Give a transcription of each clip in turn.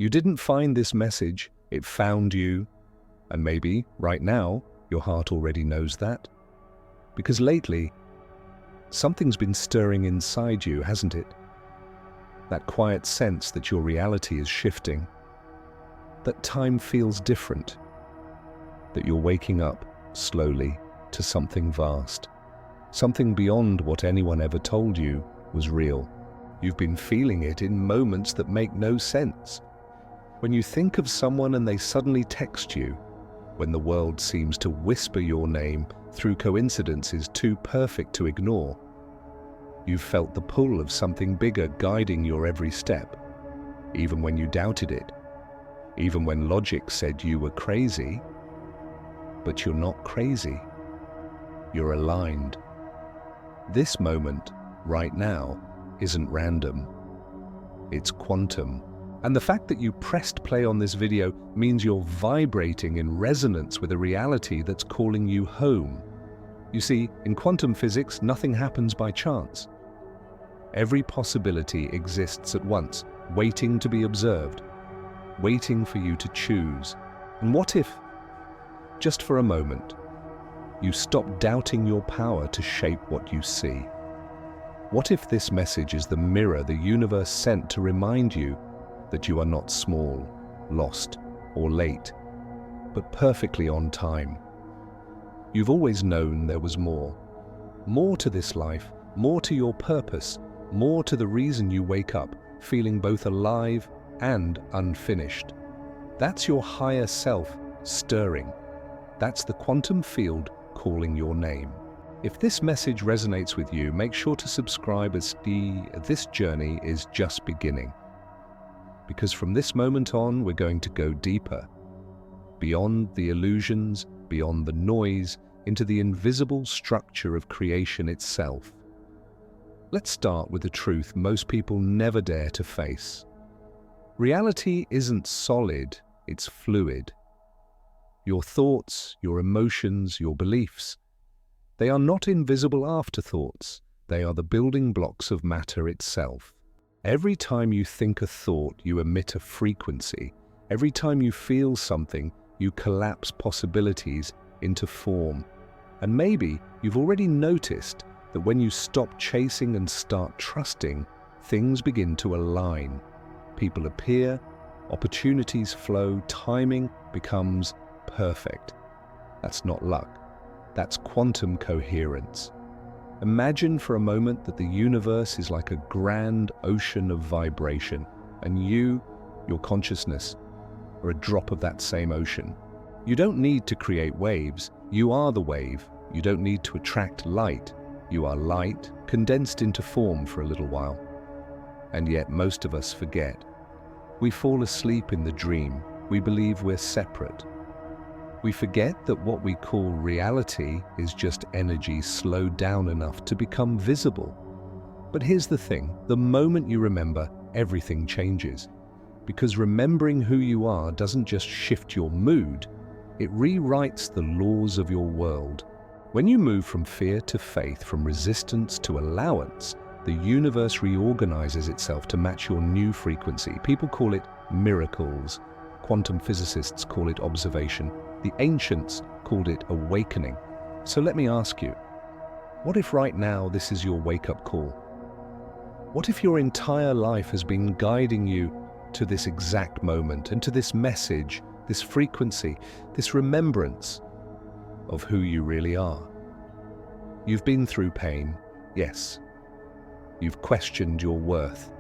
You didn't find this message, it found you. And maybe, right now, your heart already knows that. Because lately, something's been stirring inside you, hasn't it? That quiet sense that your reality is shifting, that time feels different, that you're waking up slowly to something vast, something beyond what anyone ever told you was real. You've been feeling it in moments that make no sense. When you think of someone and they suddenly text you, when the world seems to whisper your name through coincidences too perfect to ignore. You've felt the pull of something bigger guiding your every step, even when you doubted it, even when logic said you were crazy. But you're not crazy. You're aligned. This moment, right now, isn't random. It's quantum. And the fact that you pressed play on this video means you're vibrating in resonance with a reality that's calling you home. You see, in quantum physics, nothing happens by chance. Every possibility exists at once, waiting to be observed, waiting for you to choose. And what if, just for a moment, you stop doubting your power to shape what you see? What if this message is the mirror the universe sent to remind you that you are not small, lost, or late, but perfectly on time? You've always known there was more. More to this life, more to your purpose, more to the reason you wake up, feeling both alive and unfinished. That's your higher self stirring. That's the quantum field calling your name. If this message resonates with you, make sure to subscribe, as this journey is just beginning. Because from this moment on, we're going to go deeper, beyond the illusions, beyond the noise, into the invisible structure of creation itself. Let's start with the truth most people never dare to face. Reality isn't solid, it's fluid. Your thoughts, your emotions, your beliefs, they are not invisible afterthoughts. They are the building blocks of matter itself. Every time you think a thought, you emit a frequency. Every time you feel something, you collapse possibilities into form. And maybe you've already noticed that when you stop chasing and start trusting, things begin to align. People appear, opportunities flow, timing becomes perfect. That's not luck. That's quantum coherence. Imagine for a moment that the universe is like a grand ocean of vibration, and you, your consciousness, are a drop of that same ocean. You don't need to create waves. You are the wave. You don't need to attract light. You are light, condensed into form for a little while. And yet most of us forget. We fall asleep in the dream. We believe we're separate. We forget that what we call reality is just energy slowed down enough to become visible. But here's the thing, the moment you remember, everything changes. Because remembering who you are doesn't just shift your mood, it rewrites the laws of your world. When you move from fear to faith, from resistance to allowance, the universe reorganizes itself to match your new frequency. People call it miracles. Quantum physicists call it observation. The ancients called it awakening. So let me ask you, what if right now this is your wake-up call? What if your entire life has been guiding you to this exact moment and to this message, this frequency, this remembrance of who you really are? You've been through pain, yes. You've questioned your worth.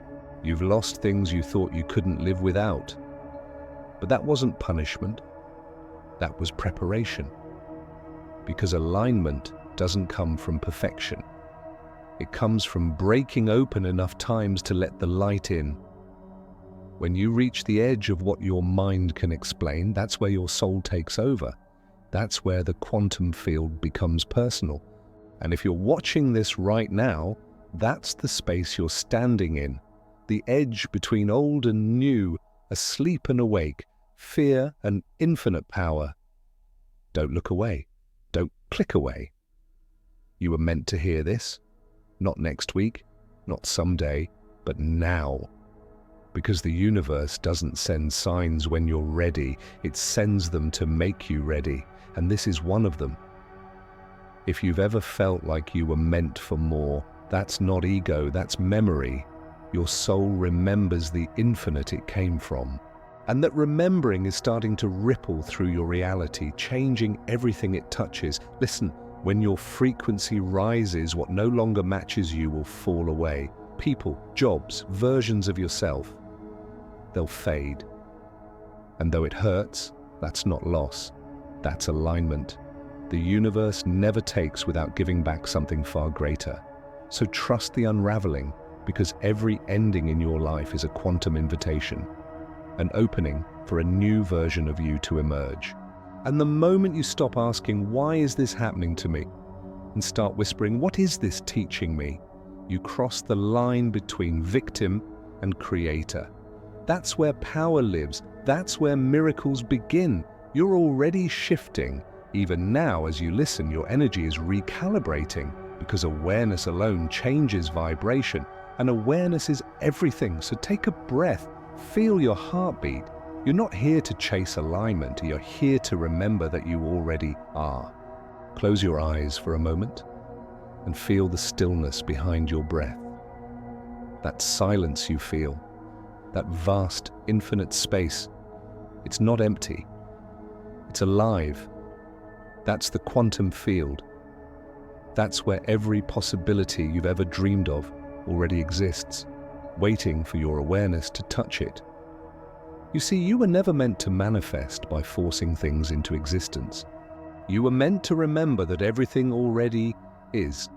You've lost things you thought you couldn't live without. But that wasn't punishment. That was preparation. Because alignment doesn't come from perfection. It comes from breaking open enough times to let the light in. When you reach the edge of what your mind can explain, that's where your soul takes over. That's where the quantum field becomes personal. And if you're watching this right now, that's the space you're standing in. The edge between old and new, asleep and awake, fear and infinite power. Don't look away. Don't click away. You were meant to hear this. Not next week, not someday, but now. Because the universe doesn't send signs when you're ready, it sends them to make you ready, and this is one of them. If you've ever felt like you were meant for more, that's not ego, that's memory. Your soul remembers the infinite it came from. And that remembering is starting to ripple through your reality, changing everything it touches. Listen, when your frequency rises, what no longer matches you will fall away. People, jobs, versions of yourself, they'll fade. And though it hurts, that's not loss, that's alignment. The universe never takes without giving back something far greater. So trust the unraveling, because every ending in your life is a quantum invitation, an opening for a new version of you to emerge. And the moment you stop asking, why is this happening to me? And start whispering, what is this teaching me? You cross the line between victim and creator. That's where power lives. That's where miracles begin. You're already shifting. Even now, as you listen, your energy is recalibrating, because awareness alone changes vibration, and awareness is everything. So take a breath, feel your heartbeat. You're not here to chase alignment, you're here to remember that you already are. Close your eyes for a moment and feel the stillness behind your breath. That silence you feel, that vast, infinite space, it's not empty, it's alive. That's the quantum field. That's where every possibility you've ever dreamed of already exists, waiting for your awareness to touch it. You see, you were never meant to manifest by forcing things into existence. You were meant to remember that everything already is,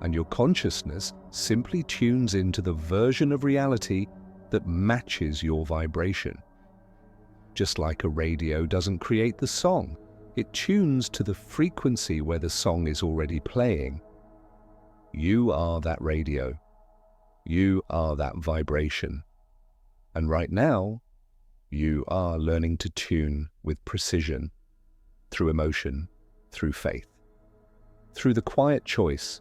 and your consciousness simply tunes into the version of reality that matches your vibration. Just like a radio doesn't create the song, it tunes to the frequency where the song is already playing. You are that radio. You are that vibration. And right now, you are learning to tune with precision, through emotion, through faith, through the quiet choice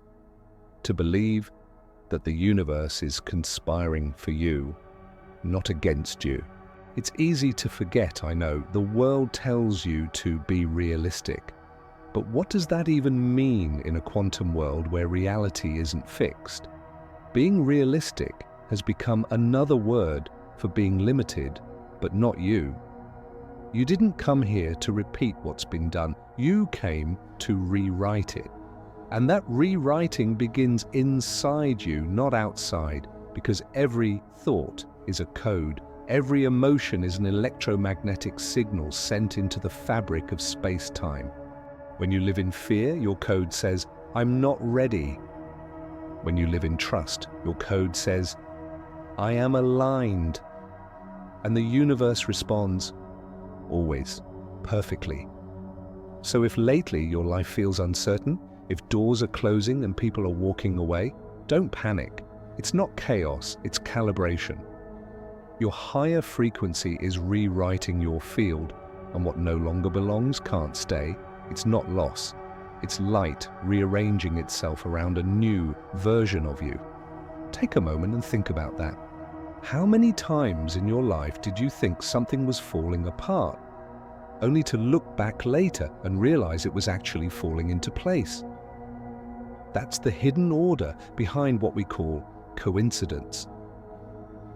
to believe that the universe is conspiring for you, not against you. It's easy to forget, I know. The world tells you to be realistic. But what does that even mean in a quantum world where reality isn't fixed? Being realistic has become another word for being limited, but not you. You didn't come here to repeat what's been done. You came to rewrite it. And that rewriting begins inside you, not outside, because every thought is a code. Every emotion is an electromagnetic signal sent into the fabric of space-time. When you live in fear, your code says, I'm not ready. When you live in trust, your code says, I am aligned. And the universe responds, always, perfectly. So if lately your life feels uncertain, if doors are closing and people are walking away, don't panic. It's not chaos, it's calibration. Your higher frequency is rewriting your field, and what no longer belongs can't stay. It's not loss. It's light rearranging itself around a new version of you. Take a moment and think about that. How many times in your life did you think something was falling apart, only to look back later and realize it was actually falling into place? That's the hidden order behind what we call coincidence.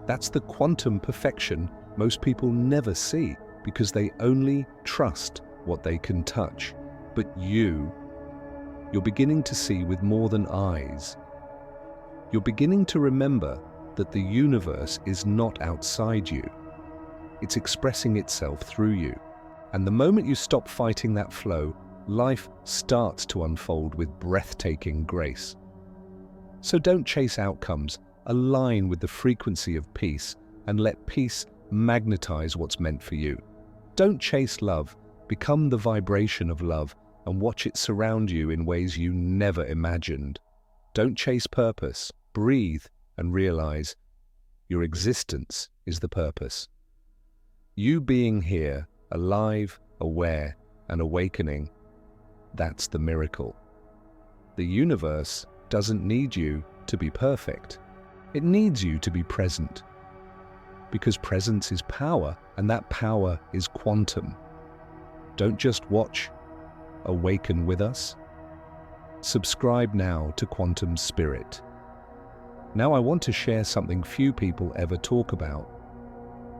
That's the quantum perfection most people never see because they only trust what they can touch. But you're beginning to see with more than eyes. You're beginning to remember that the universe is not outside you. It's expressing itself through you. And the moment you stop fighting that flow, life starts to unfold with breathtaking grace. So don't chase outcomes. Align with the frequency of peace and let peace magnetize what's meant for you. Don't chase love. Become the vibration of love and watch it surround you in ways you never imagined. Don't chase purpose. Breathe and realize your existence is the purpose. You being here, alive, aware, and awakening, that's the miracle. The universe doesn't need you to be perfect. It needs you to be present. because presence is power, and that power is quantum. Don't just watch, awaken with us. Subscribe now to Quantum Spirit. Now I want to share something few people ever talk about.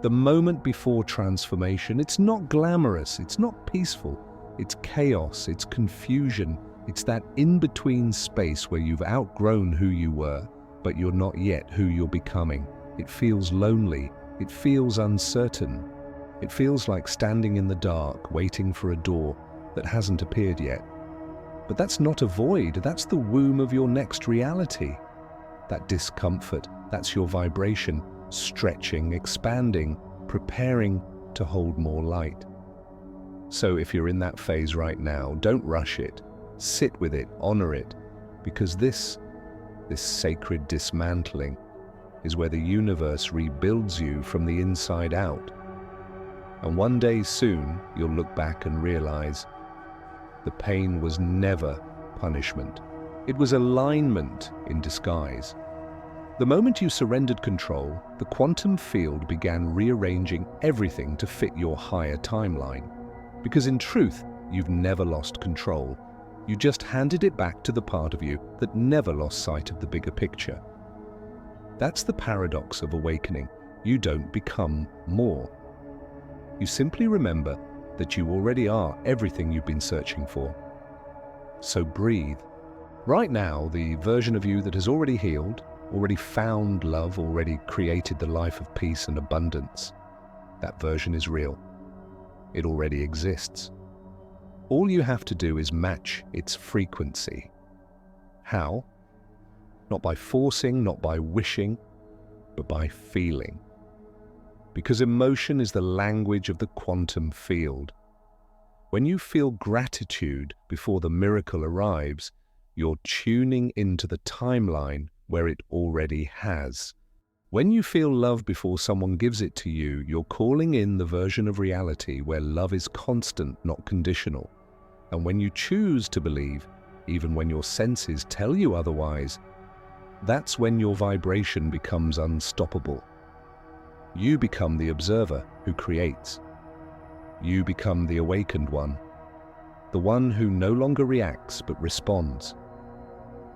The moment before transformation, it's not glamorous, it's not peaceful, it's chaos, it's confusion, it's that in-between space where you've outgrown who you were, but you're not yet who you're becoming. It feels lonely, it feels uncertain. It feels like standing in the dark, waiting for a door that hasn't appeared yet. But that's not a void, that's the womb of your next reality. That discomfort, that's your vibration, stretching, expanding, preparing to hold more light. So if you're in that phase right now, don't rush it. Sit with it, honor it, because this sacred dismantling is where the universe rebuilds you from the inside out. And one day soon, you'll look back and realize the pain was never punishment. It was alignment in disguise. The moment you surrendered control, the quantum field began rearranging everything to fit your higher timeline. Because in truth, you've never lost control. You just handed it back to the part of you that never lost sight of the bigger picture. That's the paradox of awakening. You don't become more. You simply remember that you already are everything you've been searching for. So breathe. Right now, the version of you that has already healed, already found love, already created the life of peace and abundance, that version is real. It already exists. All you have to do is match its frequency. How? Not by forcing, not by wishing, but by feeling. Because emotion is the language of the quantum field. When you feel gratitude before the miracle arrives, you're tuning into the timeline where it already has. When you feel love before someone gives it to you, you're calling in the version of reality where love is constant, not conditional. And when you choose to believe, even when your senses tell you otherwise, that's when your vibration becomes unstoppable. You become the observer who creates. You become the awakened one, the one who no longer reacts but responds.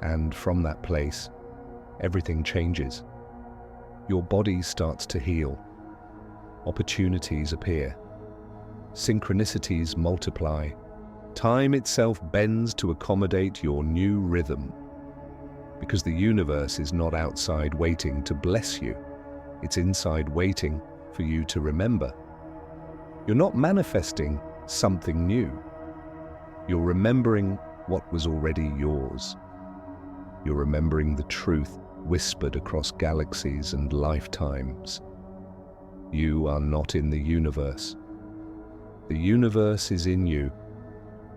And from that place, everything changes. Your body starts to heal. Opportunities appear. Synchronicities multiply. Time itself bends to accommodate your new rhythm. Because the universe is not outside waiting to bless you. It's inside waiting for you to remember. You're not manifesting something new. You're remembering what was already yours. You're remembering the truth whispered across galaxies and lifetimes. You are not in the universe. The universe is in you.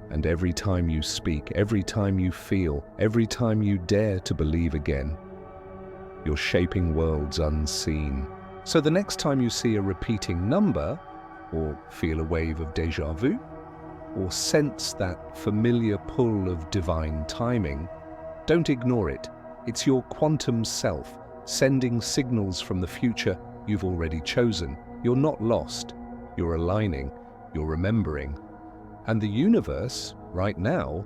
And every time you speak, every time you feel, every time you dare to believe again, you're shaping worlds unseen. So the next time you see a repeating number, or feel a wave of déjà vu, or sense that familiar pull of divine timing, don't ignore it. It's your quantum self, sending signals from the future you've already chosen. You're not lost. You're aligning. You're remembering. And the universe, right now,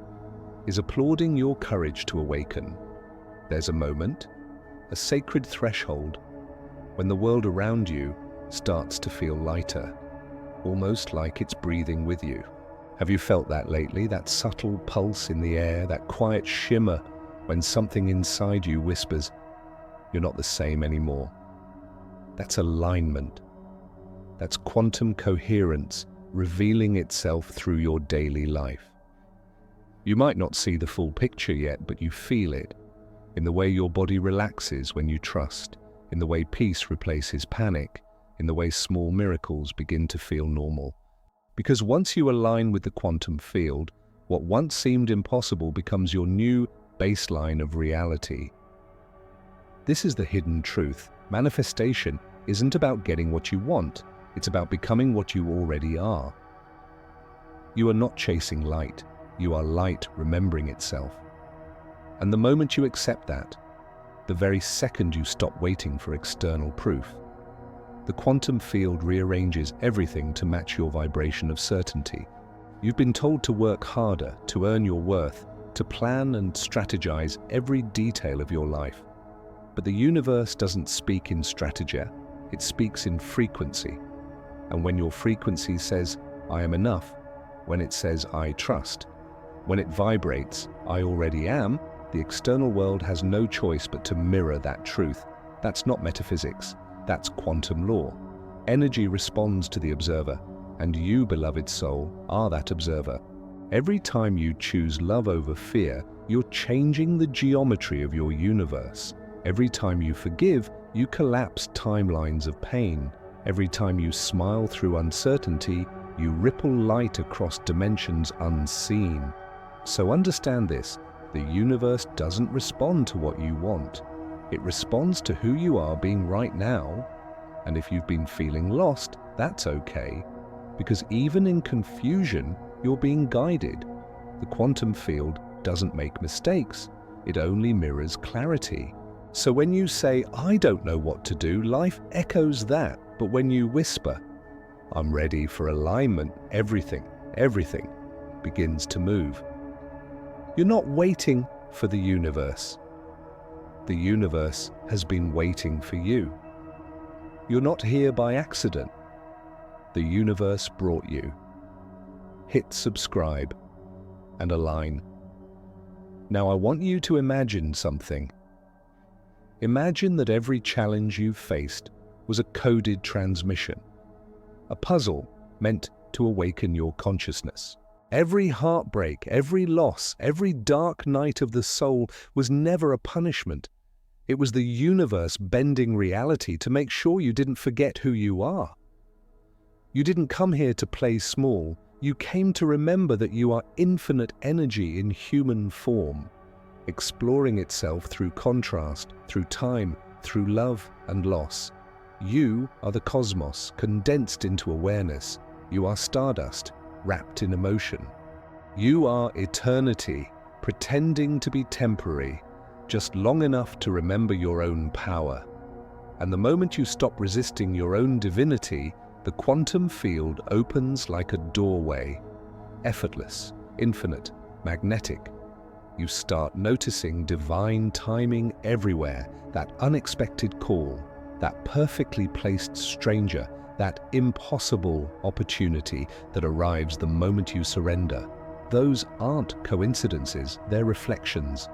is applauding your courage to awaken. There's a moment, a sacred threshold, when the world around you starts to feel lighter, almost like it's breathing with you. Have you felt that lately? That subtle pulse in the air, that quiet shimmer when something inside you whispers, you're not the same anymore. That's alignment. That's quantum coherence revealing itself through your daily life. You might not see the full picture yet, but you feel it in the way your body relaxes when you trust, in the way peace replaces panic, in the way small miracles begin to feel normal. Because once you align with the quantum field, what once seemed impossible becomes your new baseline of reality. This is the hidden truth. Manifestation isn't about getting what you want, it's about becoming what you already are. You are not chasing light, you are light remembering itself. And the moment you accept that, the very second you stop waiting for external proof, The quantum field rearranges everything to match your vibration of certainty. You've been told to work harder, to earn your worth, to plan and strategize every detail of your life. But the universe doesn't speak in strategy, it speaks in frequency. And when your frequency says, I am enough, when it says, I trust, when it vibrates, I already am, the external world has no choice but to mirror that truth. That's not metaphysics, that's quantum law. Energy responds to the observer, and you, beloved soul, are that observer. Every time you choose love over fear, you're changing the geometry of your universe. Every time you forgive, you collapse timelines of pain. Every time you smile through uncertainty, you ripple light across dimensions unseen. So understand this, the universe doesn't respond to what you want. It responds to who you are being right now. And if you've been feeling lost, that's okay. Because even in confusion, you're being guided. The quantum field doesn't make mistakes. It only mirrors clarity. So when you say, I don't know what to do, life echoes that. But when you whisper, I'm ready for alignment, everything begins to move. You're not waiting for the universe. The universe has been waiting for you. You're not here by accident. The universe brought you. Hit subscribe and align. Now I want you to imagine something. Imagine that every challenge you've faced was a coded transmission, a puzzle meant to awaken your consciousness. Every heartbreak, every loss, every dark night of the soul was never a punishment. It was the universe bending reality to make sure you didn't forget who you are. You didn't come here to play small. You came to remember that you are infinite energy in human form, exploring itself through contrast, through time, through love and loss. You are the cosmos, condensed into awareness. You are stardust, wrapped in emotion. You are eternity, pretending to be temporary, just long enough to remember your own power. And the moment you stop resisting your own divinity, the quantum field opens like a doorway, effortless, infinite, magnetic. You start noticing divine timing everywhere, that unexpected call, that perfectly placed stranger, that impossible opportunity that arrives the moment you surrender. Those aren't coincidences, they're reflections.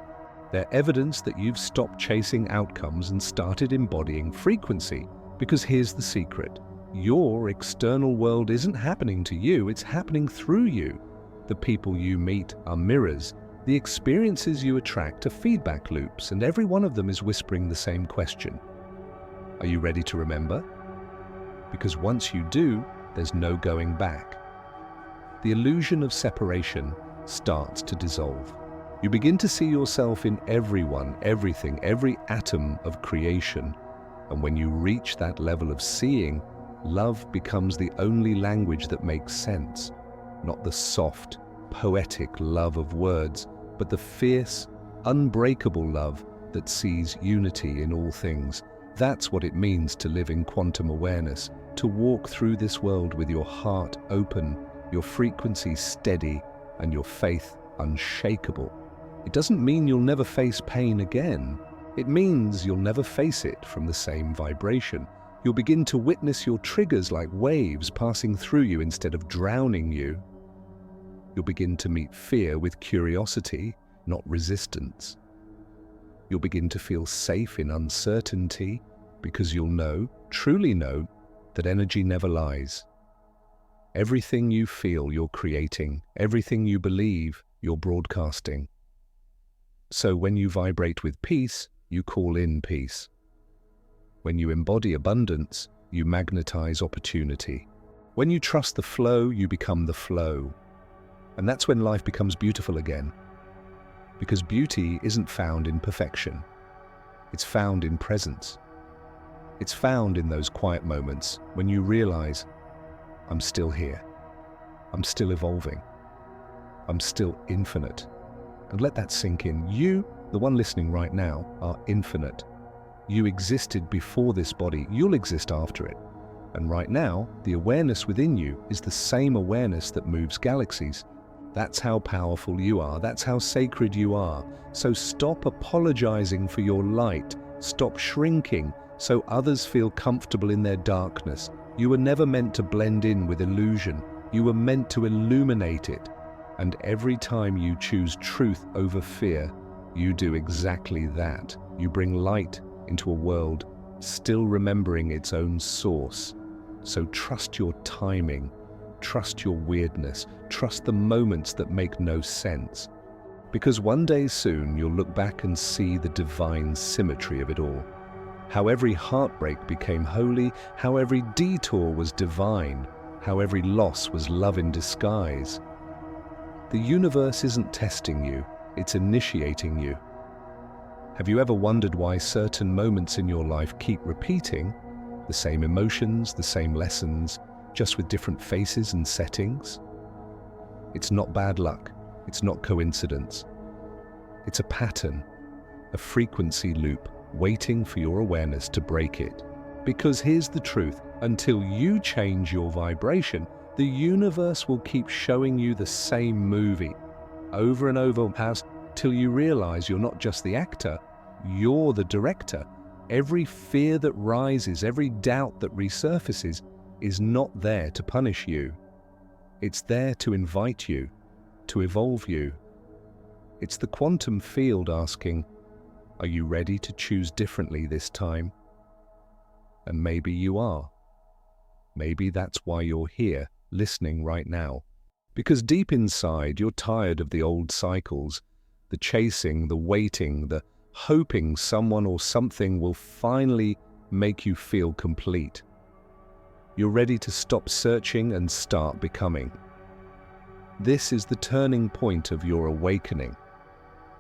They're evidence that you've stopped chasing outcomes and started embodying frequency. Because here's the secret. Your external world isn't happening to you, it's happening through you. The people you meet are mirrors. The experiences you attract are feedback loops, and every one of them is whispering the same question. Are you ready to remember? Because once you do, there's no going back. The illusion of separation starts to dissolve. You begin to see yourself in everyone, everything, every atom of creation. And when you reach that level of seeing, love becomes the only language that makes sense. Not the soft, poetic love of words, but the fierce, unbreakable love that sees unity in all things. That's what it means to live in quantum awareness, to walk through this world with your heart open, your frequency steady, and your faith unshakable. It doesn't mean you'll never face pain again. It means you'll never face it from the same vibration. You'll begin to witness your triggers like waves passing through you instead of drowning you. You'll begin to meet fear with curiosity, not resistance. You'll begin to feel safe in uncertainty because you'll know, truly know, that energy never lies. Everything you feel, you're creating. Everything you believe, you're broadcasting. So when you vibrate with peace, you call in peace. When you embody abundance, you magnetize opportunity. When you trust the flow, you become the flow. And that's when life becomes beautiful again. Because beauty isn't found in perfection. It's found in presence. It's found in those quiet moments when you realize, I'm still here. I'm still evolving. I'm still infinite. And let that sink in. You, the one listening right now, are infinite. You existed before this body. You'll exist after it. And right now, the awareness within you is the same awareness that moves galaxies. That's how powerful you are. That's how sacred you are. So stop apologizing for your light. Stop shrinking so others feel comfortable in their darkness. You were never meant to blend in with illusion. You were meant to illuminate it. And every time you choose truth over fear, you do exactly that. You bring light into a world still remembering its own source. So trust your timing, trust your weirdness, trust the moments that make no sense. Because one day soon you'll look back and see the divine symmetry of it all. How every heartbreak became holy, how every detour was divine, how every loss was love in disguise. The universe isn't testing you, it's initiating you. Have you ever wondered why certain moments in your life keep repeating? The same emotions, the same lessons, just with different faces and settings? It's not bad luck, it's not coincidence. It's a pattern, a frequency loop, waiting for your awareness to break it. Because here's the truth, until you change your vibration, the universe will keep showing you the same movie, over and over, till you realize you're not just the actor, you're the director. Every fear that rises, every doubt that resurfaces is not there to punish you. It's there to invite you, to evolve you. It's the quantum field asking, are you ready to choose differently this time? And maybe you are. Maybe that's why you're here, listening right now. Because deep inside, you're tired of the old cycles, the chasing, the waiting, the hoping someone or something will finally make you feel complete. You're ready to stop searching and start becoming. This is the turning point of your awakening,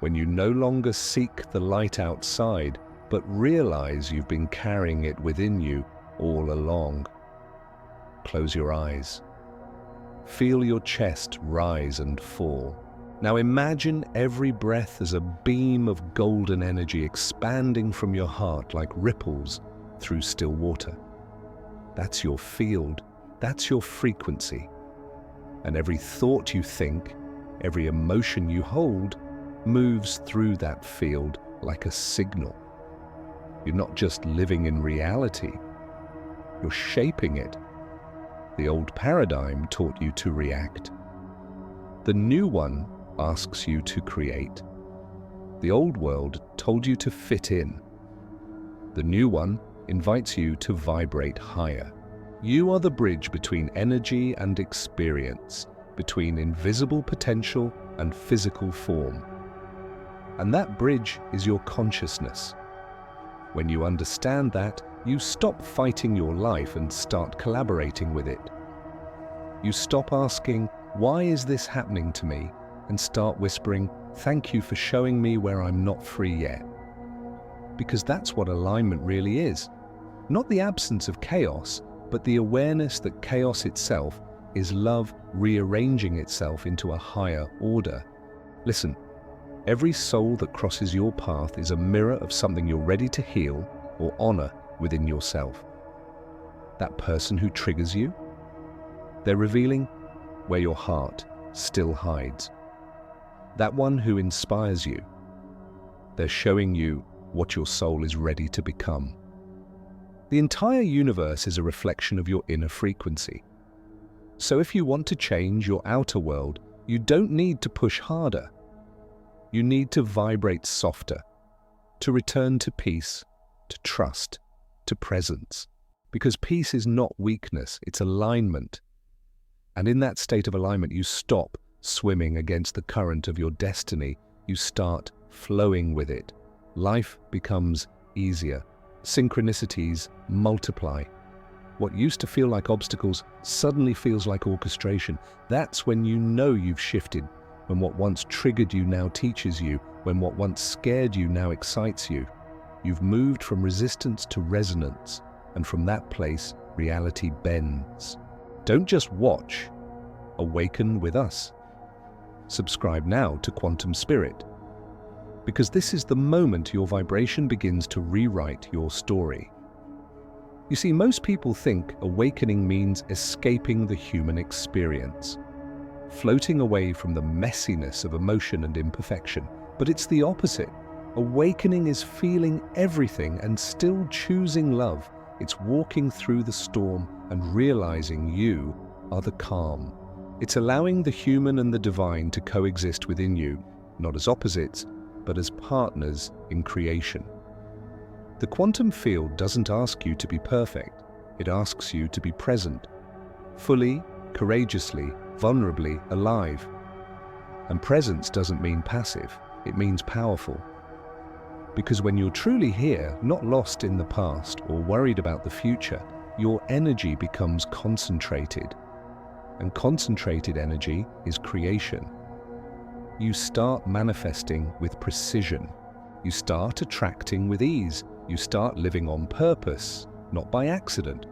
when you no longer seek the light outside, but realize you've been carrying it within you all along. Close your eyes. Feel your chest rise and fall. Now imagine every breath as a beam of golden energy expanding from your heart like ripples through still water. That's your field, that's your frequency. And every thought you think, every emotion you hold, moves through that field like a signal. You're not just living in reality, you're shaping it. The old paradigm taught you to react. The new one asks you to create. The old world told you to fit in. The new one invites you to vibrate higher. You are the bridge between energy and experience, between invisible potential and physical form. And that bridge is your consciousness. When you understand that, you stop fighting your life and start collaborating with it. You stop asking, why is this happening to me? And start whispering, thank you for showing me where I'm not free yet. Because that's what alignment really is. Not the absence of chaos, but the awareness that chaos itself is love rearranging itself into a higher order. Listen, every soul that crosses your path is a mirror of something you're ready to heal or honor within yourself. That person who triggers you, they're revealing where your heart still hides. That one who inspires you, they're showing you what your soul is ready to become. The entire universe is a reflection of your inner frequency. So if you want to change your outer world, you don't need to push harder. You need to vibrate softer, to return to peace, to trust, to presence. Because peace is not weakness, it's alignment. And in that state of alignment, you stop swimming against the current of your destiny. You start flowing with it. Life becomes easier. Synchronicities multiply. What used to feel like obstacles suddenly feels like orchestration. That's when you know you've shifted, when what once triggered you now teaches you, when what once scared you now excites you. You've moved from resistance to resonance, and from that place, reality bends. Don't just watch, awaken with us. Subscribe now to Quantum Spirit, because this is the moment your vibration begins to rewrite your story. You see, most people think awakening means escaping the human experience, floating away from the messiness of emotion and imperfection. But it's the opposite. Awakening is feeling everything and still choosing love. It's walking through the storm and realizing you are the calm. It's allowing the human and the divine to coexist within you, not as opposites, but as partners in creation. The quantum field doesn't ask you to be perfect. It asks you to be present, fully, courageously, vulnerably alive. And presence doesn't mean passive, it means powerful. Because when you're truly here, not lost in the past or worried about the future, your energy becomes concentrated. And concentrated energy is creation. You start manifesting with precision. You start attracting with ease. You start living on purpose, not by accident.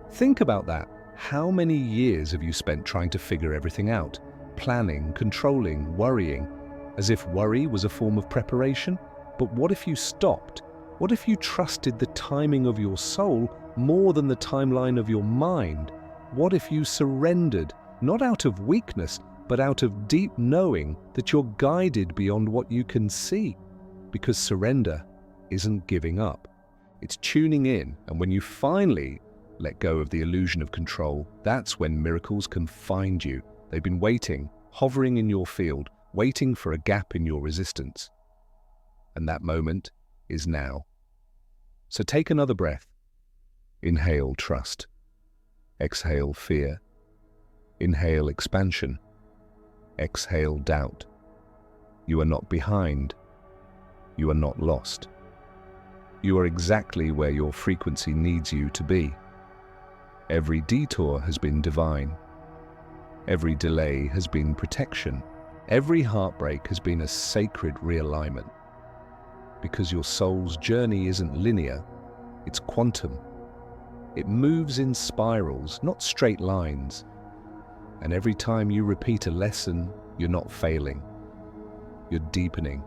Think about that. How many years have you spent trying to figure everything out? Planning, controlling, worrying, as if worry was a form of preparation? But what if you stopped? What if you trusted the timing of your soul more than the timeline of your mind? What if you surrendered, not out of weakness, but out of deep knowing that you're guided beyond what you can see? Because surrender isn't giving up. It's tuning in, and when you finally let go of the illusion of control, that's when miracles can find you. They've been waiting, hovering in your field, waiting for a gap in your resistance. And that moment is now. So take another breath. Inhale trust. Exhale fear. Inhale expansion. Exhale doubt. You are not behind. You are not lost. You are exactly where your frequency needs you to be. Every detour has been divine. Every delay has been protection. Every heartbreak has been a sacred realignment. Because your soul's journey isn't linear, it's quantum. It moves in spirals, not straight lines. And every time you repeat a lesson, you're not failing. You're deepening.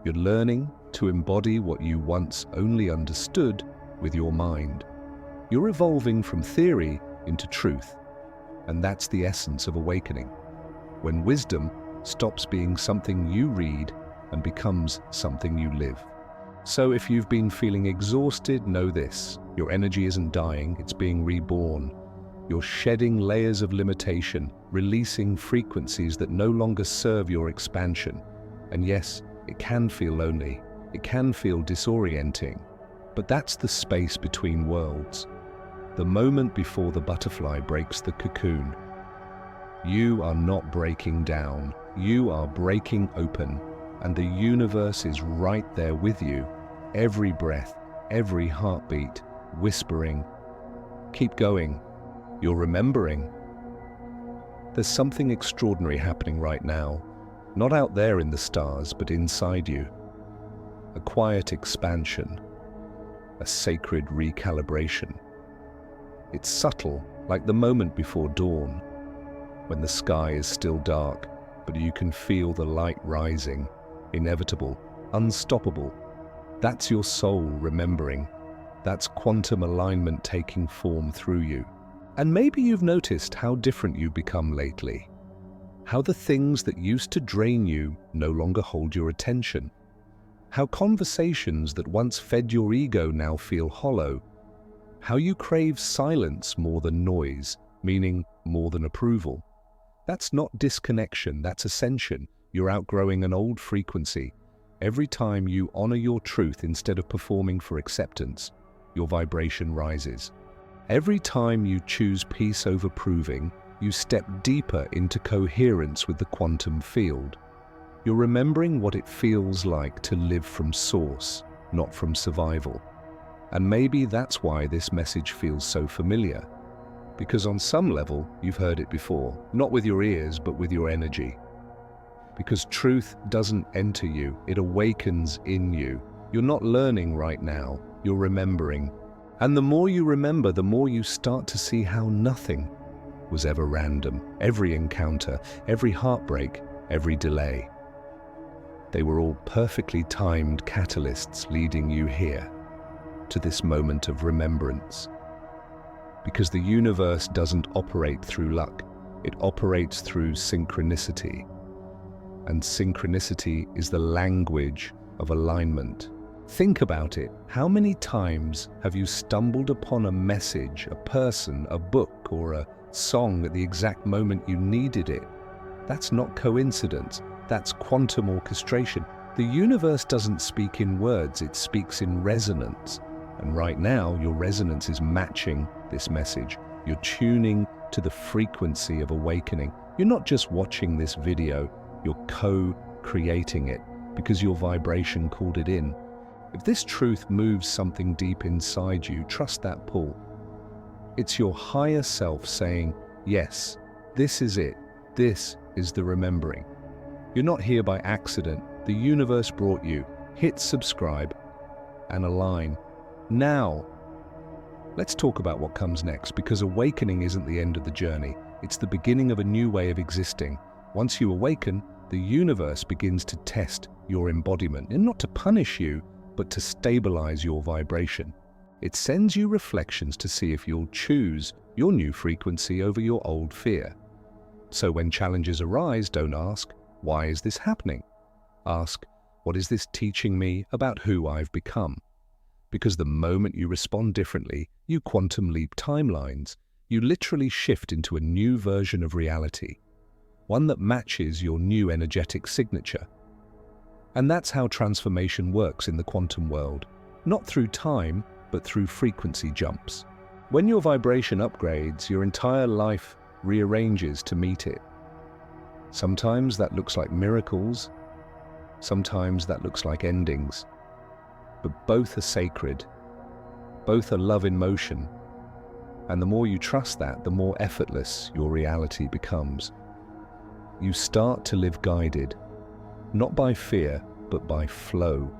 You're learning to embody what you once only understood with your mind. You're evolving from theory into truth, and that's the essence of awakening. When wisdom stops being something you read and becomes something you live. So if you've been feeling exhausted, know this: your energy isn't dying, it's being reborn. You're shedding layers of limitation, releasing frequencies that no longer serve your expansion. And yes, it can feel lonely, it can feel disorienting, but that's the space between worlds. The moment before the butterfly breaks the cocoon. You are not breaking down, you are breaking open, and the universe is right there with you, every breath, every heartbeat, whispering, keep going, you're remembering. There's something extraordinary happening right now, not out there in the stars, but inside you. A quiet expansion, a sacred recalibration. It's subtle, like the moment before dawn, when the sky is still dark, but you can feel the light rising, inevitable, unstoppable. That's your soul remembering. That's quantum alignment taking form through you. And maybe you've noticed how different you've become lately. How the things that used to drain you no longer hold your attention. How conversations that once fed your ego now feel hollow. How you crave silence more than noise, meaning more than approval. That's not disconnection, that's ascension. You're outgrowing an old frequency. Every time you honor your truth instead of performing for acceptance, your vibration rises. Every time you choose peace over proving, you step deeper into coherence with the quantum field. You're remembering what it feels like to live from source, not from survival. And maybe that's why this message feels so familiar. Because on some level, you've heard it before, not with your ears, but with your energy. Because truth doesn't enter you, it awakens in you. You're not learning right now, you're remembering. And the more you remember, the more you start to see how nothing was ever random. Every encounter, every heartbreak, every delay. They were all perfectly timed catalysts leading you here. to this moment of remembrance. Because the universe doesn't operate through luck, it operates through synchronicity. And synchronicity is the language of alignment. Think about it. How many times have you stumbled upon a message, a person, a book, or a song at the exact moment you needed it? That's not coincidence. That's quantum orchestration. The universe doesn't speak in words, it speaks in resonance. And right now, your resonance is matching this message. You're tuning to the frequency of awakening. You're not just watching this video, you're co-creating it because your vibration called it in. If this truth moves something deep inside you, trust that pull. It's your higher self saying, yes, this is it. This is the remembering. You're not here by accident. The universe brought you. Hit subscribe and align. Now, let's talk about what comes next, because awakening isn't the end of the journey. It's the beginning of a new way of existing. Once you awaken, the universe begins to test your embodiment, and not to punish you, but to stabilize your vibration. It sends you reflections to see if you'll choose your new frequency over your old fear. So when challenges arise, don't ask, why is this happening? Ask, what is this teaching me about who I've become? Because the moment you respond differently, you quantum leap timelines. You literally shift into a new version of reality, one that matches your new energetic signature. And that's how transformation works in the quantum world, not through time, but through frequency jumps. When your vibration upgrades, your entire life rearranges to meet it. Sometimes that looks like miracles, sometimes that looks like endings. But both are sacred, both are love in motion, and the more you trust that, the more effortless your reality becomes. You start to live guided, not by fear, but by flow.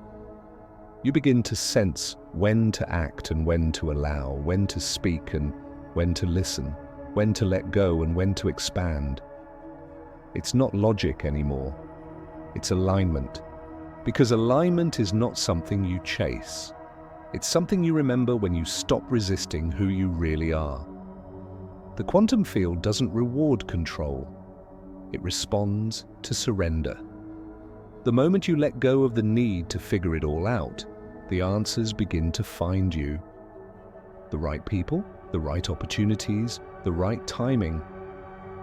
You begin to sense when to act and when to allow, when to speak and when to listen, when to let go and when to expand. It's not logic anymore, it's alignment. Because alignment is not something you chase. It's something you remember when you stop resisting who you really are. The quantum field doesn't reward control. It responds to surrender. The moment you let go of the need to figure it all out, the answers begin to find you. The right people, the right opportunities, the right timing,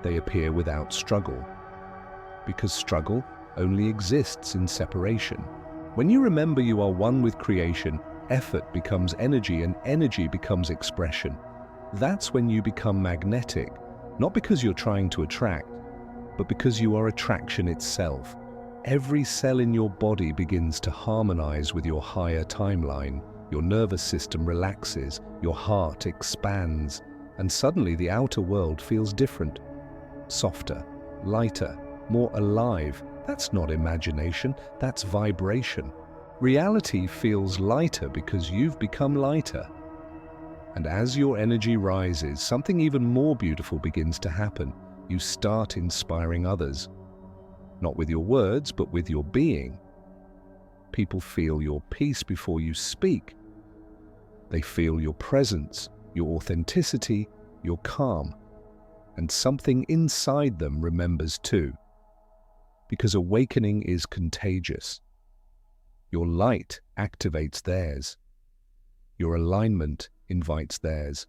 they appear without struggle. Because struggle only exists in separation. When you remember you are one with creation, effort becomes energy and energy becomes expression. That's when you become magnetic, not because you're trying to attract, but because you are attraction itself. Every cell in your body begins to harmonize with your higher timeline. Your nervous system relaxes, your heart expands, and suddenly the outer world feels different. Softer, lighter, more alive. That's not imagination, that's vibration. Reality feels lighter because you've become lighter. And as your energy rises, something even more beautiful begins to happen. You start inspiring others. Not with your words, but with your being. People feel your peace before you speak. They feel your presence, your authenticity, your calm. And something inside them remembers too. Because awakening is contagious. Your light activates theirs. Your alignment invites theirs.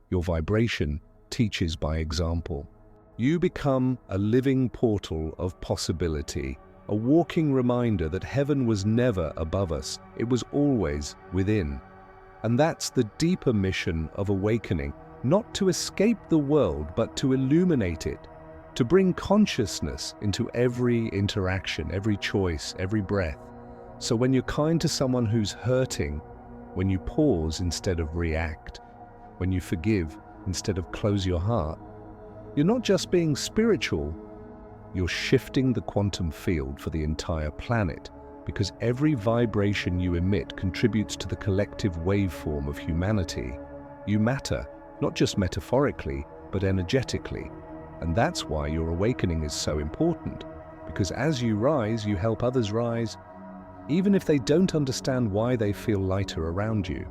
Your vibration teaches by example. You become a living portal of possibility, a walking reminder that heaven was never above us, it was always within. And that's the deeper mission of awakening, not to escape the world, but to illuminate it, to bring consciousness into every interaction, every choice, every breath. So when you're kind to someone who's hurting, when you pause instead of react, when you forgive instead of close your heart, you're not just being spiritual, you're shifting the quantum field for the entire planet, because every vibration you emit contributes to the collective waveform of humanity. You matter, not just metaphorically, but energetically. And that's why your awakening is so important, because as you rise, you help others rise, even if they don't understand why they feel lighter around you.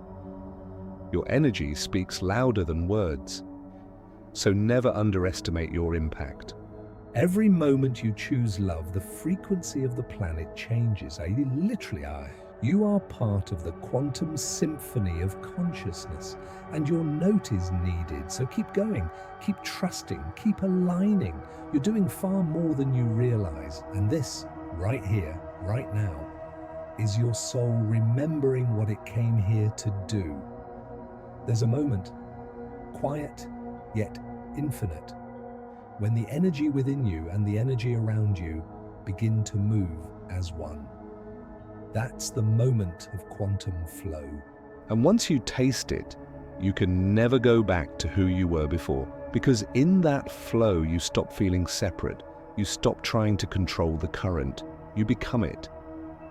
Your energy speaks louder than words, so never underestimate your impact. Every moment you choose love, the frequency of the planet changes. You are part of the quantum symphony of consciousness, and your note is needed. So keep going, keep trusting, keep aligning. You're doing far more than you realize. And this, right here, right now, is your soul remembering what it came here to do. There's a moment, quiet yet infinite, when the energy within you and the energy around you begin to move as one. That's the moment of quantum flow. And once you taste it, you can never go back to who you were before, because in that flow you stop feeling separate. You stop trying to control the current. You become it.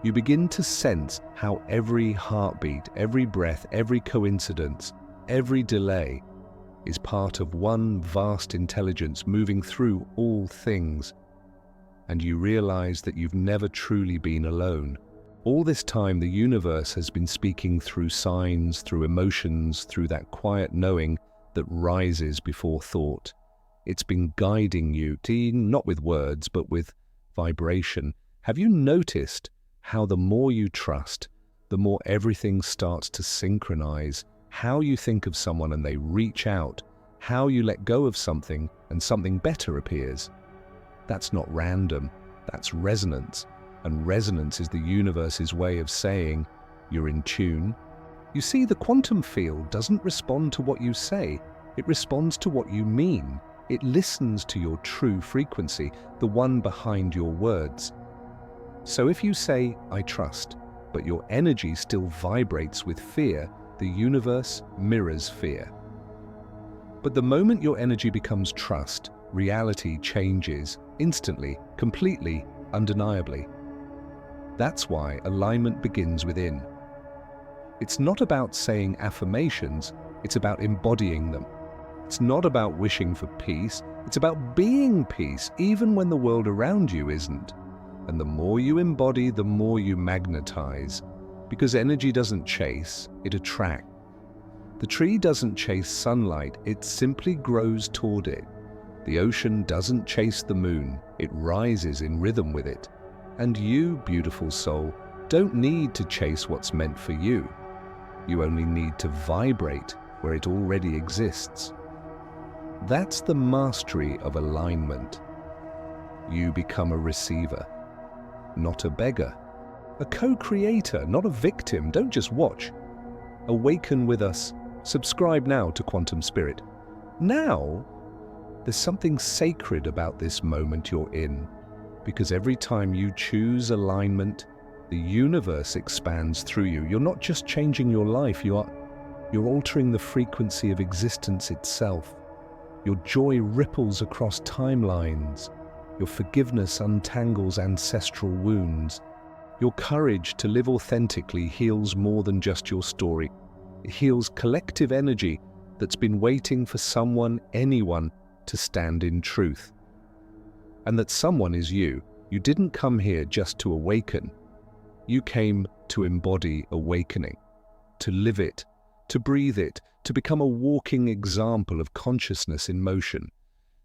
You begin to sense how every heartbeat, every breath, every coincidence, every delay is part of one vast intelligence moving through all things. And you realize that you've never truly been alone. All this time, the universe has been speaking through signs, through emotions, through that quiet knowing that rises before thought. It's been guiding you, not with words, but with vibration. Have you noticed how the more you trust, the more everything starts to synchronize? How you think of someone and they reach out, how you let go of something and something better appears. That's not random, that's resonance. And resonance is the universe's way of saying you're in tune. You see, the quantum field doesn't respond to what you say, it responds to what you mean. It listens to your true frequency, the one behind your words. So if you say, I trust, but your energy still vibrates with fear, the universe mirrors fear. But the moment your energy becomes trust, reality changes instantly, completely, undeniably. That's why alignment begins within. It's not about saying affirmations, it's about embodying them. It's not about wishing for peace, it's about being peace, even when the world around you isn't. And the more you embody, the more you magnetize. Because energy doesn't chase, it attracts. The tree doesn't chase sunlight, it simply grows toward it. The ocean doesn't chase the moon, it rises in rhythm with it. And you, beautiful soul, don't need to chase what's meant for you. You only need to vibrate where it already exists. That's the mastery of alignment. You become a receiver, not a beggar. A co-creator, not a victim. Don't just watch. Awaken with us. Subscribe now to Quantum Spirit. Now, there's something sacred about this moment you're in. Because every time you choose alignment, the universe expands through you. You're not just changing your life, you're altering the frequency of existence itself. Your joy ripples across timelines. Your forgiveness untangles ancestral wounds. Your courage to live authentically heals more than just your story. It heals collective energy that's been waiting for someone, anyone, to stand in truth. And that someone is you. You didn't come here just to awaken. You came to embody awakening, to live it, to breathe it, to become a walking example of consciousness in motion.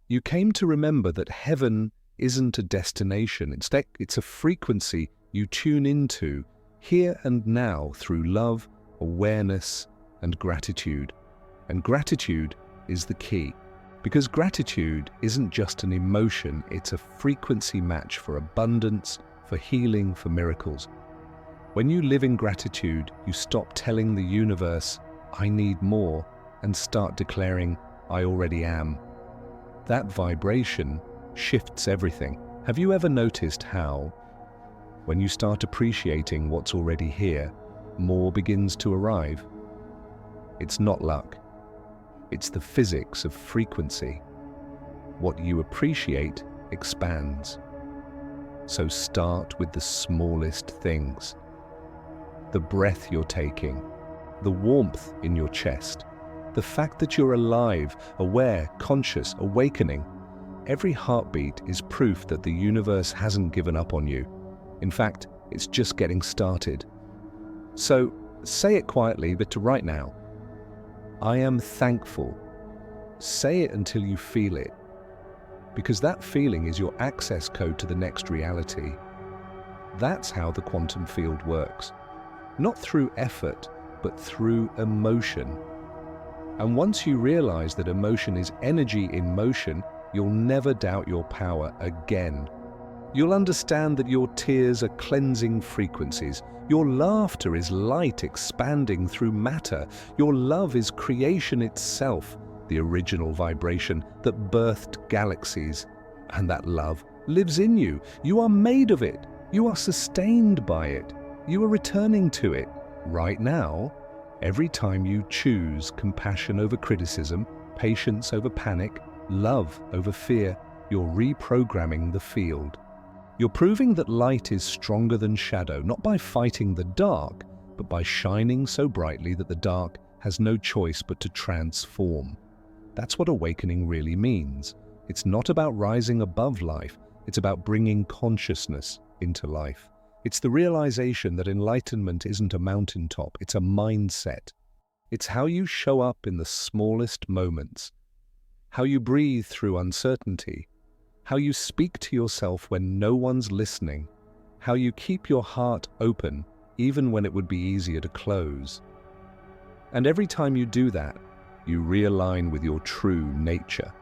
You came to remember that heaven isn't a destination. Instead, it's a frequency you tune into here and now through love, awareness, and gratitude. And gratitude is the key. Because gratitude isn't just an emotion, it's a frequency match for abundance, for healing, for miracles. When you live in gratitude, you stop telling the universe, I need more, and start declaring, I already am. That vibration shifts everything. Have you ever noticed how, when you start appreciating what's already here, more begins to arrive? It's not luck. It's the physics of frequency. What you appreciate expands. So start with the smallest things. The breath you're taking, the warmth in your chest, the fact that you're alive, aware, conscious, awakening. Every heartbeat is proof that the universe hasn't given up on you. In fact, It's just getting started. So say it quietly, but right now. I am thankful. Say it until you feel it, because that feeling is your access code to the next reality. That's how the quantum field works. Not through effort, but through emotion. And once you realize that emotion is energy in motion, you'll never doubt your power again. You'll understand that your tears are cleansing frequencies. Your laughter is light expanding through matter. Your love is creation itself, the original vibration that birthed galaxies. And that love lives in you. You are made of it. You are sustained by it. You are returning to it. Right now, every time you choose compassion over criticism, patience over panic, love over fear, you're reprogramming the field. You're proving that light is stronger than shadow, not by fighting the dark, but by shining so brightly that the dark has no choice but to transform. That's what awakening really means. It's not about rising above life, it's about bringing consciousness into life. It's the realization that enlightenment isn't a mountaintop, it's a mindset. It's how you show up in the smallest moments, how you breathe through uncertainty, how you speak to yourself when no one's listening, how you keep your heart open even when it would be easier to close. And every time you do that, you realign with your true nature,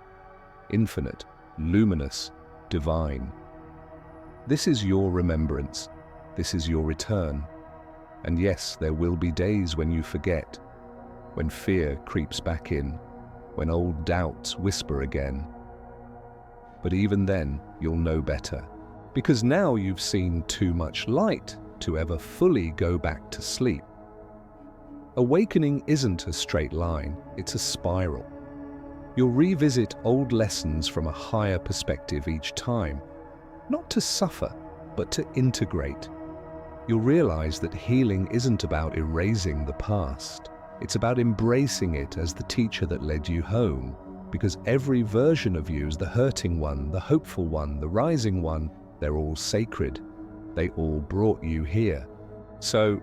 infinite, luminous, divine. This is your remembrance. This is your return. And yes, there will be days when you forget, when fear creeps back in, when old doubts whisper again. But even then, you'll know better, because now you've seen too much light to ever fully go back to sleep. Awakening isn't a straight line, it's a spiral. You'll revisit old lessons from a higher perspective each time, not to suffer, but to integrate. You'll realize that healing isn't about erasing the past. It's about embracing it as the teacher that led you home, because every version of you is the hurting one, the hopeful one, the rising one. They're all sacred. They all brought you here. So,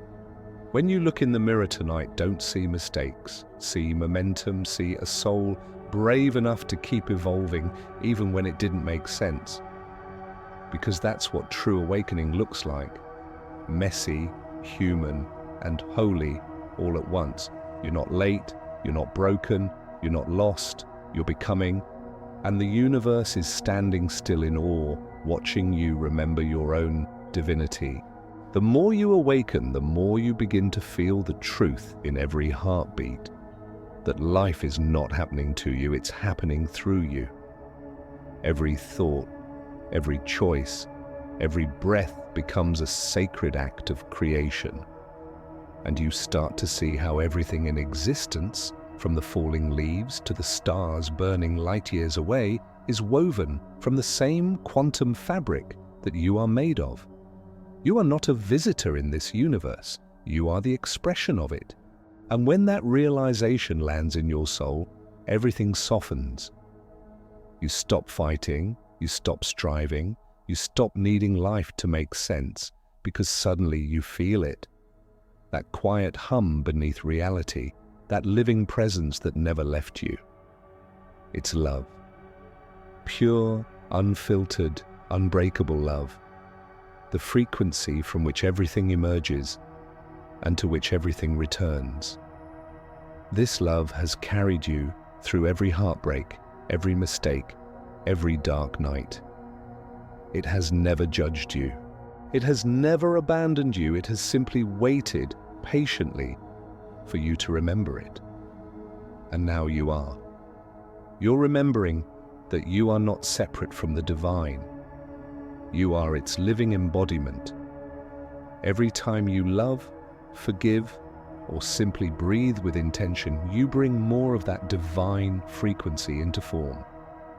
when you look in the mirror tonight, don't see mistakes. See momentum, see a soul brave enough to keep evolving even when it didn't make sense. Because that's what true awakening looks like. Messy, human, and holy all at once. You're not late, you're not broken, you're not lost, you're becoming, and the universe is standing still in awe, watching you remember your own divinity. The more you awaken, the more you begin to feel the truth in every heartbeat, that life is not happening to you, it's happening through you. Every thought, every choice, every breath becomes a sacred act of creation. And you start to see how everything in existence, from the falling leaves to the stars burning light years away, is woven from the same quantum fabric that you are made of. You are not a visitor in this universe, you are the expression of it. And when that realization lands in your soul, everything softens. You stop fighting, you stop striving, you stop needing life to make sense, because suddenly you feel it. That quiet hum beneath reality, that living presence that never left you. It's love. Pure, unfiltered, unbreakable love. The frequency from which everything emerges and to which everything returns. This love has carried you through every heartbreak, every mistake, every dark night. It has never judged you. It has never abandoned you. It has simply waited patiently for you to remember it. And now you are. You're remembering that you are not separate from the divine. You are its living embodiment. Every time you love, forgive, or simply breathe with intention, you bring more of that divine frequency into form.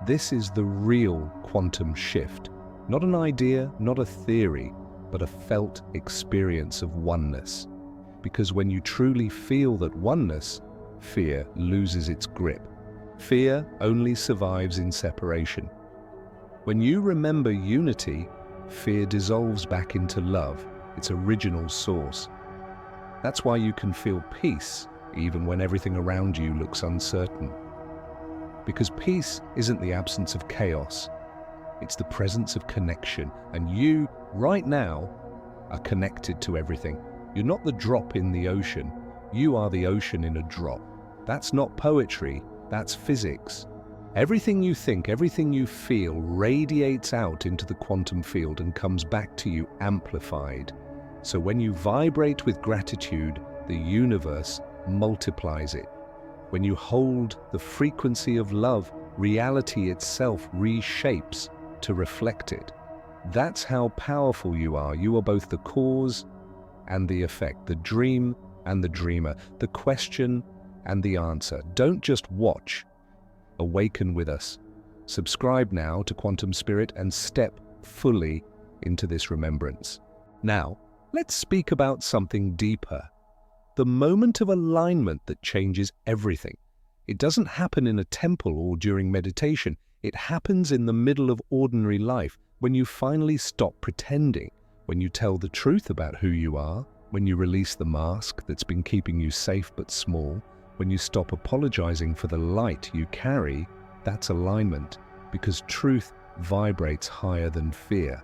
This is the real quantum shift. Not an idea, not a theory, but a felt experience of oneness. Because when you truly feel that oneness, fear loses its grip. Fear only survives in separation. When you remember unity, fear dissolves back into love, its original source. That's why you can feel peace even when everything around you looks uncertain. Because peace isn't the absence of chaos, it's the presence of connection. And you, right now, are connected to everything. You're not the drop in the ocean, you are the ocean in a drop. That's not poetry, that's physics. Everything you think, everything you feel radiates out into the quantum field and comes back to you amplified. So when you vibrate with gratitude, the universe multiplies it. When you hold the frequency of love, reality itself reshapes to reflect it. That's how powerful you are. You are both the cause and the effect, the dream and the dreamer, the question and the answer. Don't just watch. Awaken with us. Subscribe now to Quantum Spirit and step fully into this remembrance. Now, let's speak about something deeper. The moment of alignment that changes everything. It doesn't happen in a temple or during meditation. It happens in the middle of ordinary life, when you finally stop pretending, when you tell the truth about who you are, when you release the mask that's been keeping you safe but small, when you stop apologizing for the light you carry. That's alignment, because truth vibrates higher than fear.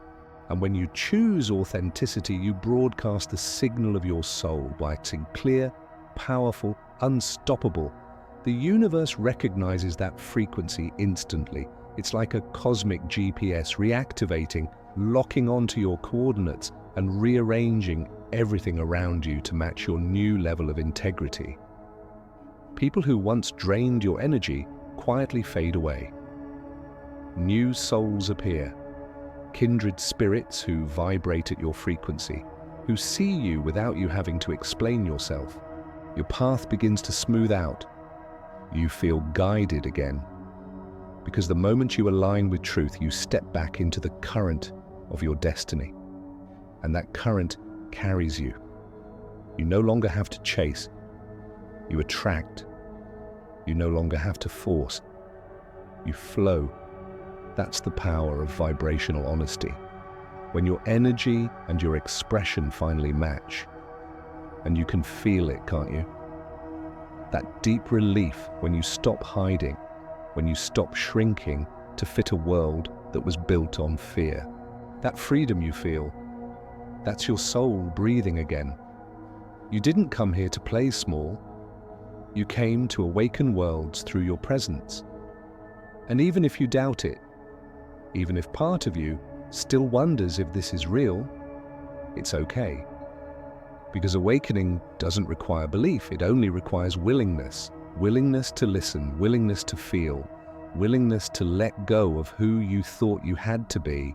And when you choose authenticity, you broadcast the signal of your soul, waxing clear, powerful, unstoppable. The universe recognizes that frequency instantly. It's like a cosmic GPS reactivating, locking onto your coordinates and rearranging everything around you to match your new level of integrity. People who once drained your energy quietly fade away. New souls appear. Kindred spirits who vibrate at your frequency, who see you without you having to explain yourself. Your path begins to smooth out. You feel guided again. Because the moment you align with truth, you step back into the current of your destiny. And that current carries you. You no longer have to chase. You attract. You no longer have to force. You flow. That's the power of vibrational honesty. When your energy and your expression finally match. And you can feel it, can't you? That deep relief when you stop hiding, when you stop shrinking to fit a world that was built on fear. That freedom you feel, that's your soul breathing again. You didn't come here to play small. You came to awaken worlds through your presence. And even if you doubt it, even if part of you still wonders if this is real, it's okay. Because awakening doesn't require belief, it only requires willingness. Willingness to listen, willingness to feel, willingness to let go of who you thought you had to be.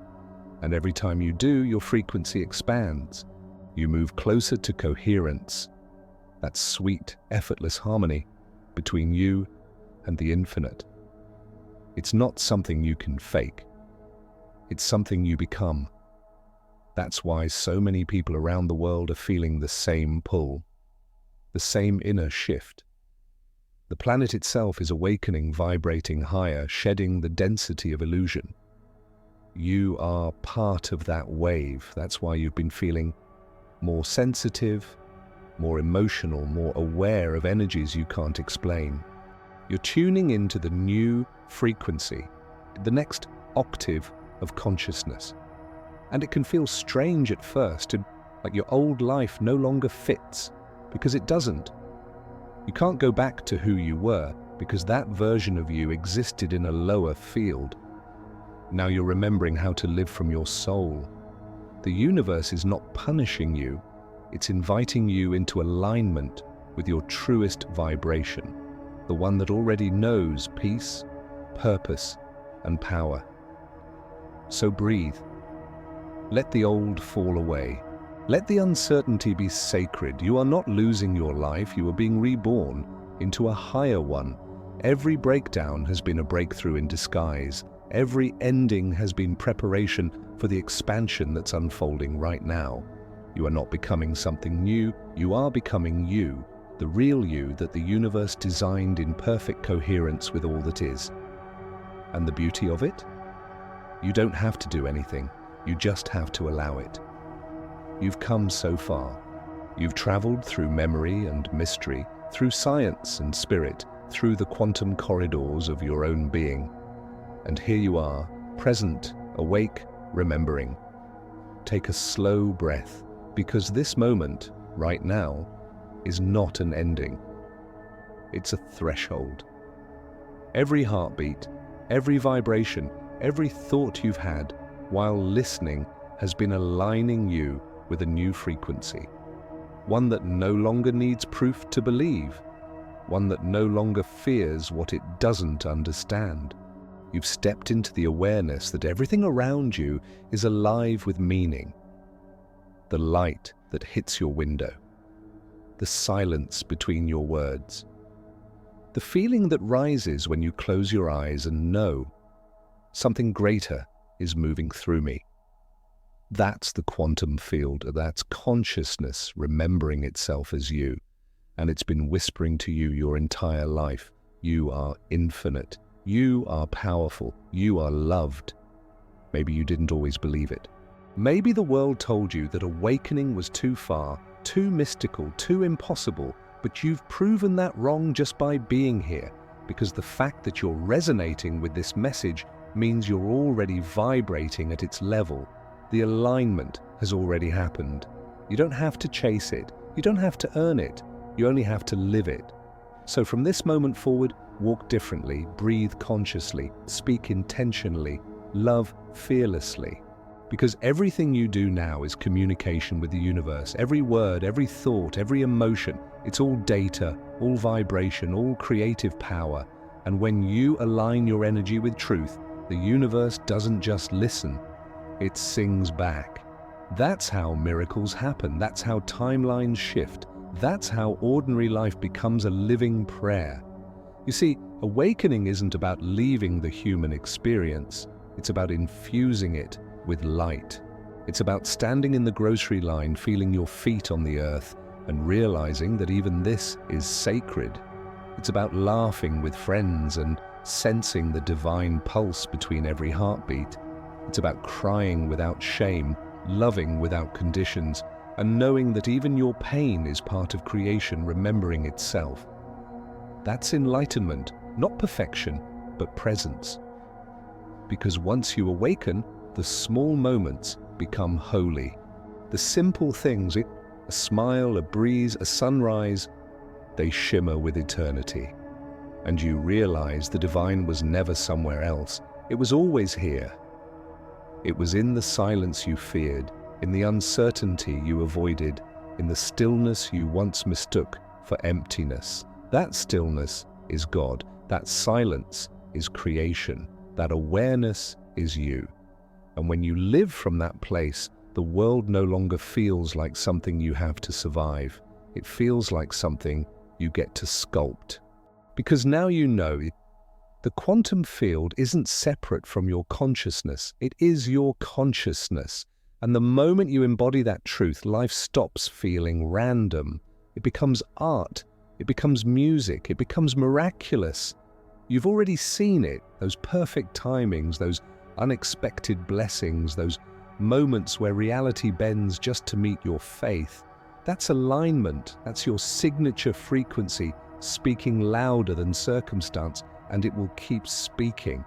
And every time you do, your frequency expands. You move closer to coherence, that sweet, effortless harmony between you and the infinite. It's not something you can fake. It's something you become. That's why so many people around the world are feeling the same pull, the same inner shift. The planet itself is awakening, vibrating higher, shedding the density of illusion. You are part of that wave. That's why you've been feeling more sensitive, more emotional, more aware of energies you can't explain. You're tuning into the new frequency, the next octave of consciousness. And it can feel strange at first, like your old life no longer fits, because it doesn't. You can't go back to who you were, because that version of you existed in a lower field. Now you're remembering how to live from your soul. The universe is not punishing you, it's inviting you into alignment with your truest vibration, the one that already knows peace, purpose, and power. So breathe. Let the old fall away. Let the uncertainty be sacred. You are not losing your life, you are being reborn into a higher one. Every breakdown has been a breakthrough in disguise. Every ending has been preparation for the expansion that's unfolding right now. You are not becoming something new, you are becoming you, the real you that the universe designed in perfect coherence with all that is. And the beauty of it? You don't have to do anything, you just have to allow it. You've come so far. You've traveled through memory and mystery, through science and spirit, through the quantum corridors of your own being. And here you are, present, awake, remembering. Take a slow breath, because this moment, right now, is not an ending. It's a threshold. Every heartbeat, every vibration, every thought you've had while listening has been aligning you with a new frequency. One that no longer needs proof to believe. One that no longer fears what it doesn't understand. You've stepped into the awareness that everything around you is alive with meaning. The light that hits your window. The silence between your words. The feeling that rises when you close your eyes and know something greater is moving through me. That's the quantum field. That's consciousness remembering itself as you. And it's been whispering to you your entire life. You are infinite. You are powerful. You are loved. Maybe you didn't always believe it. Maybe the world told you that awakening was too far, too mystical, too impossible, but you've proven that wrong just by being here, because the fact that you're resonating with this message means you're already vibrating at its level. The alignment has already happened. You don't have to chase it. You don't have to earn it. You only have to live it. So from this moment forward, walk differently, breathe consciously, speak intentionally, love fearlessly. Because everything you do now is communication with the universe. Every word, every thought, every emotion, it's all data, all vibration, all creative power. And when you align your energy with truth, the universe doesn't just listen, it sings back. That's how miracles happen. That's how timelines shift. That's how ordinary life becomes a living prayer. You see, awakening isn't about leaving the human experience. It's about infusing it with light. It's about standing in the grocery line, feeling your feet on the earth, and realizing that even this is sacred. It's about laughing with friends and sensing the divine pulse between every heartbeat. It's about crying without shame, loving without conditions, and knowing that even your pain is part of creation remembering itself. That's enlightenment, not perfection, but presence. Because once you awaken, the small moments become holy. The simple things, a smile, a breeze, a sunrise, they shimmer with eternity. And you realize the divine was never somewhere else. It was always here. It was in the silence you feared, in the uncertainty you avoided, in the stillness you once mistook for emptiness. That stillness is God. That silence is creation. That awareness is you. And when you live from that place, the world no longer feels like something you have to survive. It feels like something you get to sculpt. Because now you know the quantum field isn't separate from your consciousness. It is your consciousness. And the moment you embody that truth, life stops feeling random. It becomes art. It becomes music. It becomes miraculous. You've already seen it, those perfect timings, those unexpected blessings, those moments where reality bends just to meet your faith. That's alignment. That's your signature frequency, speaking louder than circumstance, and it will keep speaking.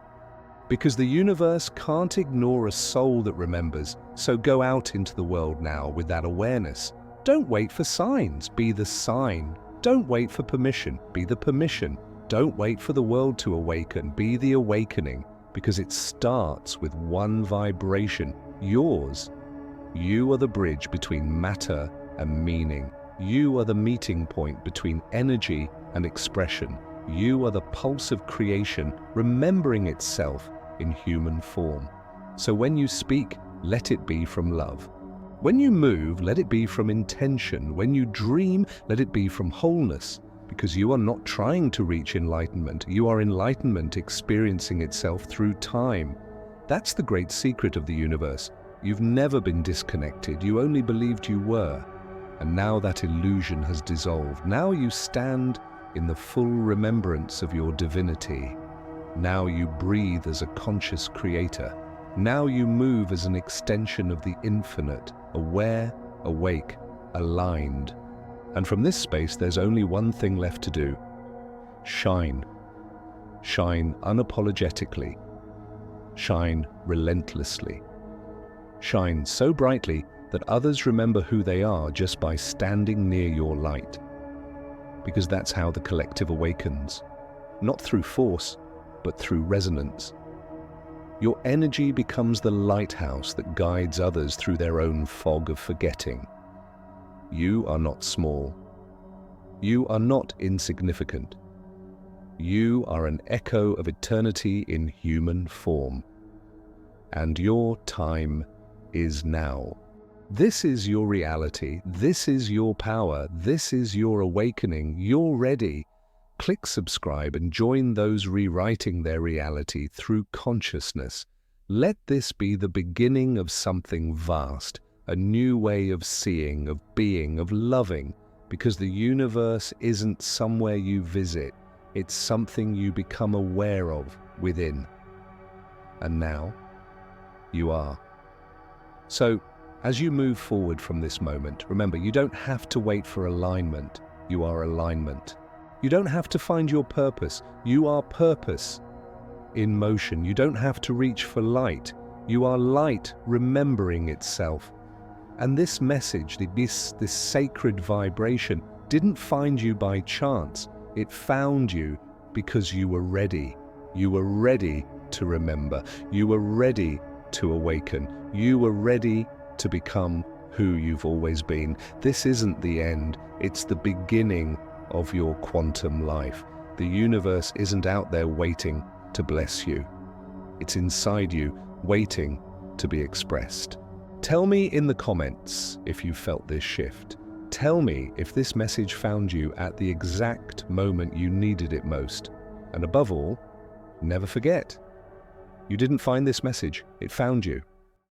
Because the universe can't ignore a soul that remembers, so go out into the world now with that awareness. Don't wait for signs, be the sign. Don't wait for permission, be the permission. Don't wait for the world to awaken, be the awakening. Because it starts with one vibration, yours. You are the bridge between matter and meaning. You are the meeting point between energy and expression. You are the pulse of creation, remembering itself in human form. So when you speak, let it be from love. When you move, let it be from intention. When you dream, let it be from wholeness. Because you are not trying to reach enlightenment. You are enlightenment experiencing itself through time. That's the great secret of the universe. You've never been disconnected. You only believed you were. And now that illusion has dissolved. Now you stand in the full remembrance of your divinity. Now you breathe as a conscious creator. Now you move as an extension of the infinite, aware, awake, aligned. And from this space, there's only one thing left to do. Shine. Shine unapologetically. Shine relentlessly. Shine so brightly that others remember who they are just by standing near your light. Because that's how the collective awakens. Not through force, but through resonance. Your energy becomes the lighthouse that guides others through their own fog of forgetting. You are not small. You are not insignificant. You are an echo of eternity in human form. And your time is now. This is your reality. This is your power. This is your awakening. You're ready. Click subscribe and join those rewriting their reality through consciousness. Let this be the beginning of something vast, a new way of seeing, of being, of loving, because the universe isn't somewhere you visit. It's something you become aware of within. And now, you are. So, as you move forward from this moment, remember, you don't have to wait for alignment. You are alignment. You don't have to find your purpose. You are purpose in motion. You don't have to reach for light. You are light remembering itself. And this message, this sacred vibration, didn't find you by chance. It found you because you were ready. You were ready to remember. You were ready to awaken. You were ready to become who you've always been. This isn't the end. It's the beginning of your quantum life. The universe isn't out there waiting to bless you. It's inside you, waiting to be expressed. Tell me in the comments if you felt this shift. Tell me if this message found you at the exact moment you needed it most. And above all, never forget, you didn't find this message, it found you.